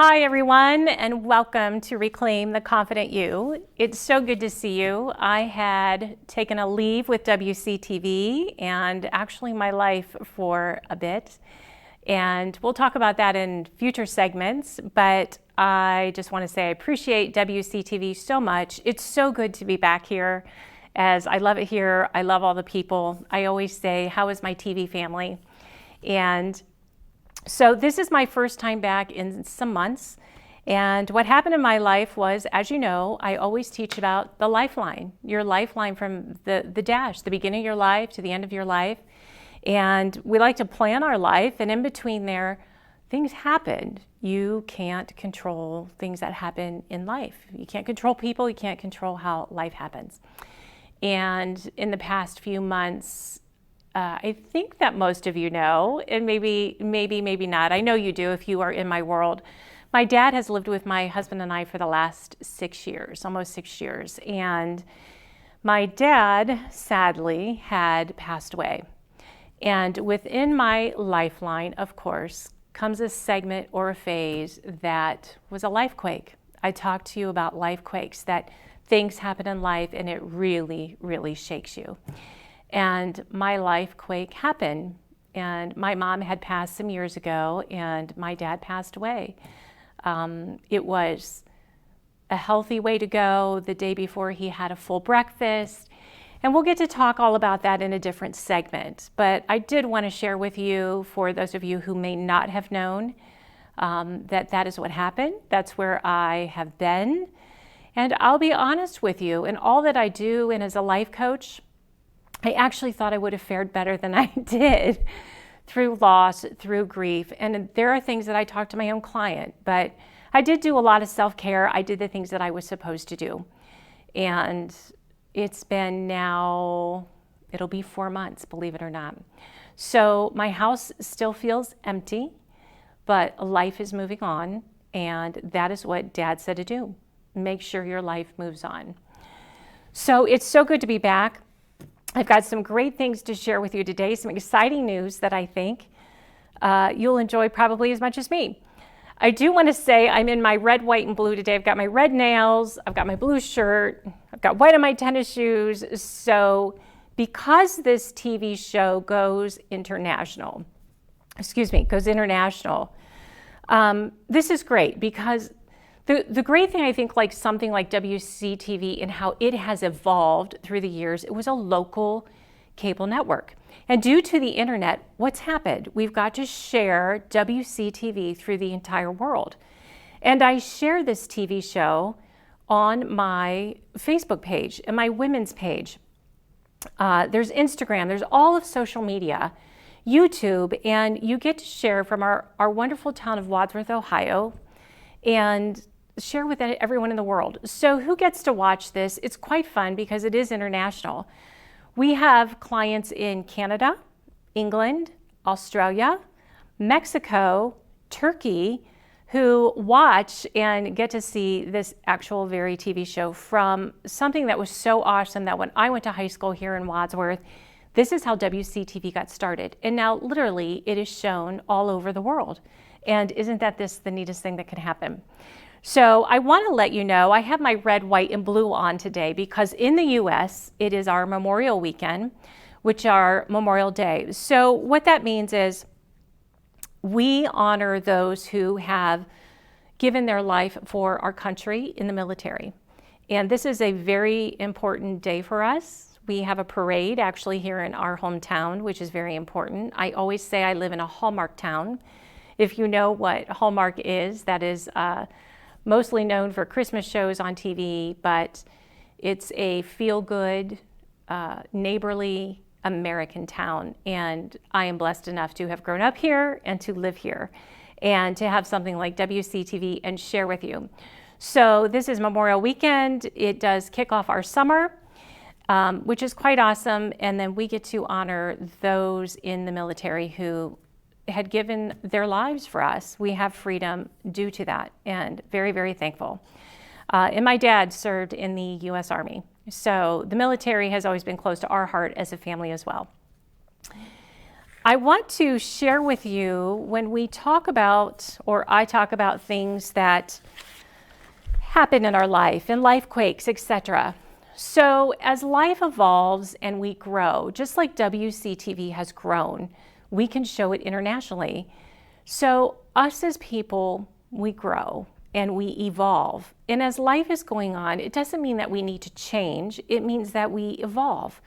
Hi everyone, and welcome to Reclaim the Confident You. It's so good to see you. I had taken a leave with WCTV and actually my life for a bit, and we'll talk about that in future segments, but I just want to say I appreciate WCTV so much. It's so good to be back here, as I love it here. I love all the people. I always say, how is my TV family? And so this is my first time back in some months, and what happened in my life was, as you know, I always teach about the lifeline, your lifeline from the dash, the beginning of your life to the end of your life. And we like to plan our life, and in between there, things happen. You can't control things that happen in life. You can't control people, you can't control how life happens. And in the past few months, I think that most of you know, and maybe not. I know you do if you are in my world. My dad has lived with my husband and I for the last 6 years, almost 6 years. And my dad, sadly, had passed away. And within my lifeline, of course, comes a segment or a phase that was a life quake. I talked to you about life quakes, that things happen in life and it really, really shakes you. And my life quake happened, and my mom had passed some years ago, and my dad passed away. It was a healthy way to go. The day before, he had a full breakfast, and we'll get to talk all about that in a different segment. But I did want to share with you, for those of you who may not have known, that is what happened. That's where I have been. And I'll be honest with you, in all that I do and as a life coach, I actually thought I would have fared better than I did through loss, through grief. And there are things that I talked to my own client, but I did do a lot of self-care. I did the things that I was supposed to do. And it's been now, it'll be 4 months, believe it or not. So my house still feels empty, but life is moving on. And that is what Dad said to do. Make sure your life moves on. So it's so good to be back. I've got some great things to share with you today, some exciting news that I think you'll enjoy probably as much as me. I do want to say I'm in my red, white, and blue today. I've got my red nails, I've got my blue shirt, I've got white on my tennis shoes. So because this TV show goes international, this is great because the great thing, I think, like something like WCTV and how it has evolved through the years, it was a local cable network. And due to the internet, what's happened? We've got to share WCTV through the entire world. And I share this TV show on my Facebook page and my women's page. There's Instagram, there's all of social media, YouTube, and you get to share from our wonderful town of Wadsworth, Ohio, and share with everyone in the world. So who gets to watch this? It's quite fun because it is international. We have clients in Canada, England, Australia, Mexico, Turkey, who watch and get to see this actual very TV show from something that was so awesome that when I went to high school here in Wadsworth, this is how WCTV got started. And now literally it is shown all over the world. And isn't that the neatest thing that can happen? So I want to let you know, I have my red, white, and blue on today because in the US, it is our Memorial Weekend, which are Memorial Day. So what that means is we honor those who have given their life for our country in the military. And this is a very important day for us. We have a parade actually here in our hometown, which is very important. I always say I live in a Hallmark town. If you know what Hallmark is, that is mostly known for Christmas shows on TV, but it's a feel-good, neighborly American town. And I am blessed enough to have grown up here and to live here and to have something like WCTV and share with you. So this is Memorial Weekend. It does kick off our summer, which is quite awesome. And then we get to honor those in the military who had given their lives for us. We have freedom due to that, and very, very thankful. And my dad served in the U.S. Army. So the military has always been close to our heart as a family as well. I want to share with you when we talk about, or I talk about things that happen in our life, and life quakes, etc. So as life evolves and we grow, just like WCTV has grown, we can show it internationally. So us as people, we grow and we evolve. And as life is going on, it doesn't mean that we need to change. It means that we evolve.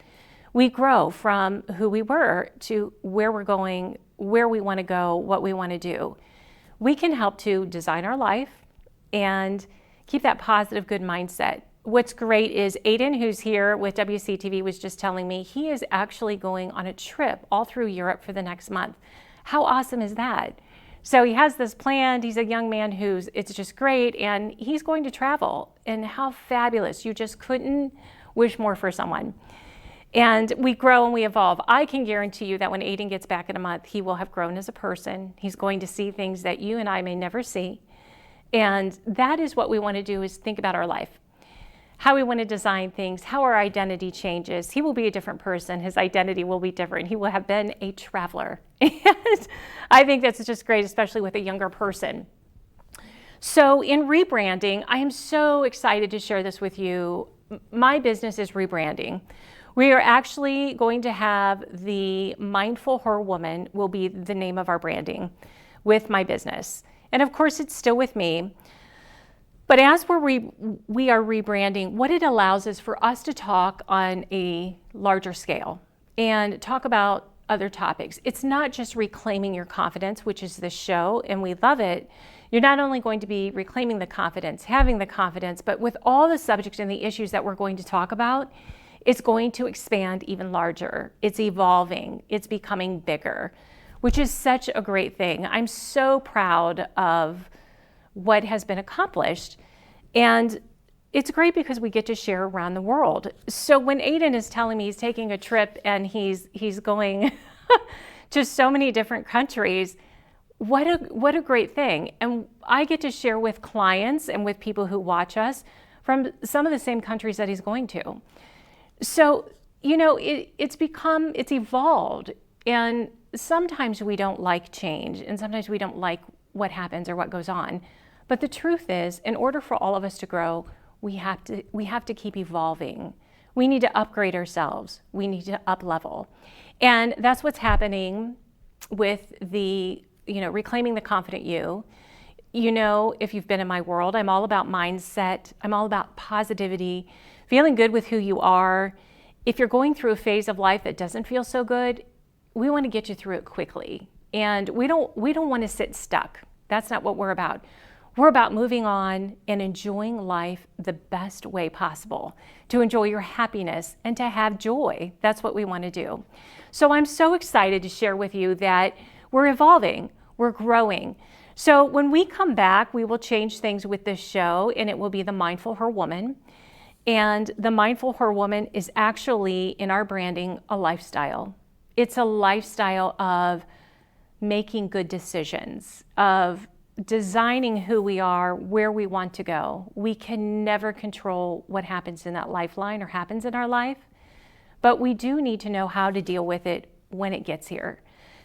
We grow from who we were to where we're going, where we want to go, what we want to do. We can help to design our life and keep that positive, good mindset. What's great is Aiden, who's here with WCTV, was just telling me he is actually going on a trip all through Europe for the next month. How awesome is that? So he has this planned. He's a young man it's just great, and he's going to travel. And how fabulous. You just couldn't wish more for someone. And we grow and we evolve. I can guarantee you that when Aiden gets back in a month, he will have grown as a person. He's going to see things that you and I may never see. And that is what we want to do, is think about our life, how we want to design things, how our identity changes. He will be a different person. His identity will be different. He will have been a traveler. And I think that's just great, especially with a younger person. So in rebranding, I am so excited to share this with you. My business is rebranding. We are actually going to have the Mindful Her Woman will be the name of our branding with my business. And of course, it's still with me. But as we are rebranding, what it allows is for us to talk on a larger scale and talk about other topics. It's not just reclaiming your confidence, which is this show, and we love it. You're not only going to be reclaiming the confidence, having the confidence, but with all the subjects and the issues that we're going to talk about, it's going to expand even larger. It's evolving. It's becoming bigger, which is such a great thing. I'm so proud of what has been accomplished. And it's great because we get to share around the world. So when Aiden is telling me he's taking a trip and he's going to so many different countries, what a great thing. And I get to share with clients and with people who watch us from some of the same countries that he's going to. So, you know, it's evolved. And sometimes we don't like change, and sometimes we don't like what happens or what goes on. But the truth is, in order for all of us to grow, we have to keep evolving. We need to upgrade ourselves. We need to up level. And that's what's happening with the, reclaiming the confident you. You know, if you've been in my world, I'm all about mindset. I'm all about positivity, feeling good with who you are. If you're going through a phase of life that doesn't feel so good, we want to get you through it quickly. And we don't want to sit stuck. That's not what we're about. We're about moving on and enjoying life the best way possible, to enjoy your happiness and to have joy. That's what we want to do. So I'm so excited to share with you that we're evolving, we're growing. So when we come back, we will change things with this show, and it will be the Mindful Her Woman. And the Mindful Her Woman is actually, in our branding, a lifestyle. It's a lifestyle of making good decisions, of designing who we are, where we want to go. We can never control what happens in that lifeline or happens in our life, but we do need to know how to deal with it when it gets here,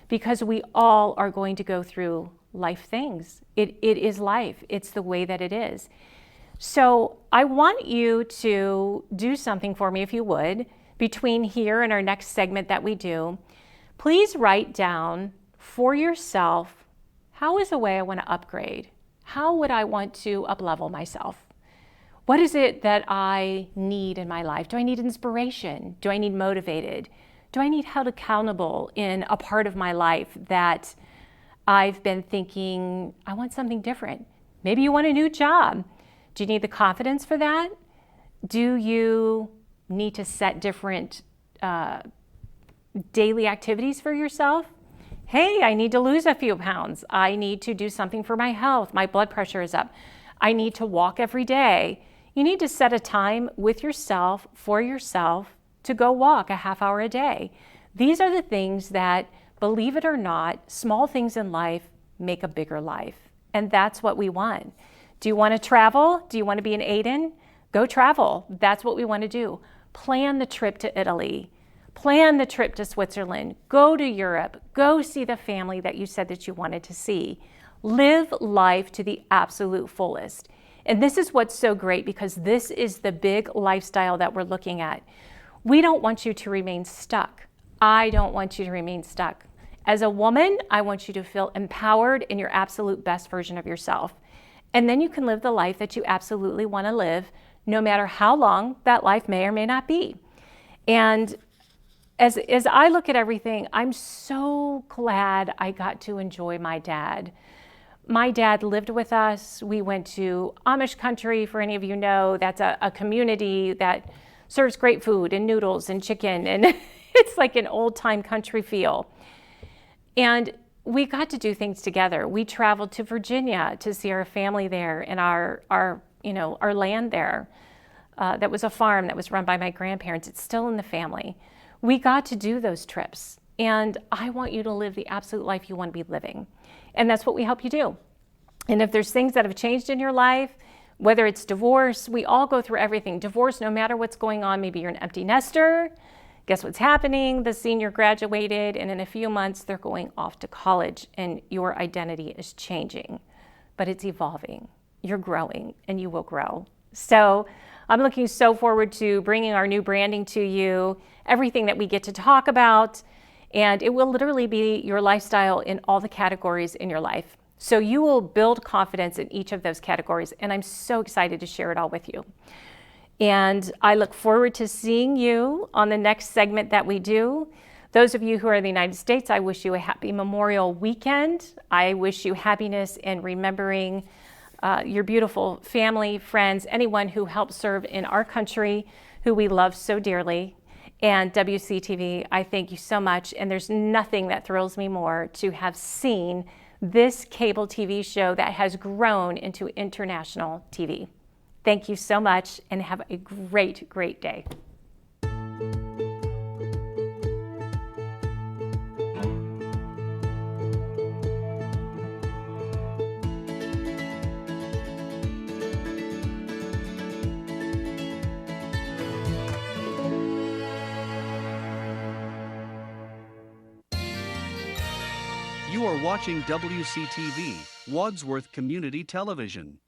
because we all are going to go through life things. It is life. It's the way that it is. So I want you to do something for me, if you would, between here and our next segment that we do. Please write down for yourself, how is a way I want to upgrade? How would I want to up-level myself? What is it that I need in my life? Do I need inspiration? Do I need motivated? Do I need held accountable in a part of my life that I've been thinking, I want something different? Maybe you want a new job. Do you need the confidence for that? Do you need to set different daily activities for yourself? Hey, I need to lose a few pounds. I need to do something for my health. My blood pressure is up. I need to walk every day. You need to set a time with yourself, for yourself, to go walk a half hour a day. These are the things that, believe it or not, small things in life make a bigger life. And that's what we want. Do you want to travel? Do you want to be an Aiden? Go travel. That's what we want to do. Plan the trip to Italy. Plan the trip to Switzerland. Go to Europe. Go see the family that you said that you wanted to see. Live life to the absolute fullest. And this is what's so great, because this is the big lifestyle that we're looking at. We don't want you to remain stuck. I don't want you to remain stuck. As a woman, I want you to feel empowered in your absolute best version of yourself. And then you can live the life that you absolutely want to live, no matter how long that life may or may not be. And as I look at everything, I'm so glad I got to enjoy my dad. My dad lived with us. We went to Amish country, for any of you know. That's a community that serves great food and noodles and chicken, and it's like an old-time country feel. And we got to do things together. We traveled to Virginia to see our family there and our land there. That was a farm that was run by my grandparents. It's still in the family. We got to do those trips. And I want you to live the absolute life you want to be living. And that's what we help you do. And if there's things that have changed in your life, whether it's divorce, we all go through everything. Divorce, no matter what's going on, maybe you're an empty nester. Guess what's happening? The senior graduated, and in a few months, they're going off to college, and your identity is changing, but it's evolving. You're growing, and you will grow. So I'm looking so forward to bringing our new branding to you, everything that we get to talk about, and it will literally be your lifestyle in all the categories in your life. So you will build confidence in each of those categories, and I'm so excited to share it all with you. And I look forward to seeing you on the next segment that we do. Those of you who are in the United States, I wish you a happy Memorial weekend. I wish you happiness in remembering your beautiful family, friends, anyone who helped serve in our country, who we love so dearly. And WCTV, I thank you so much. And there's nothing that thrills me more to have seen this cable TV show that has grown into international TV. Thank you so much, and have a great, great day. You are watching WCTV, Wadsworth Community Television.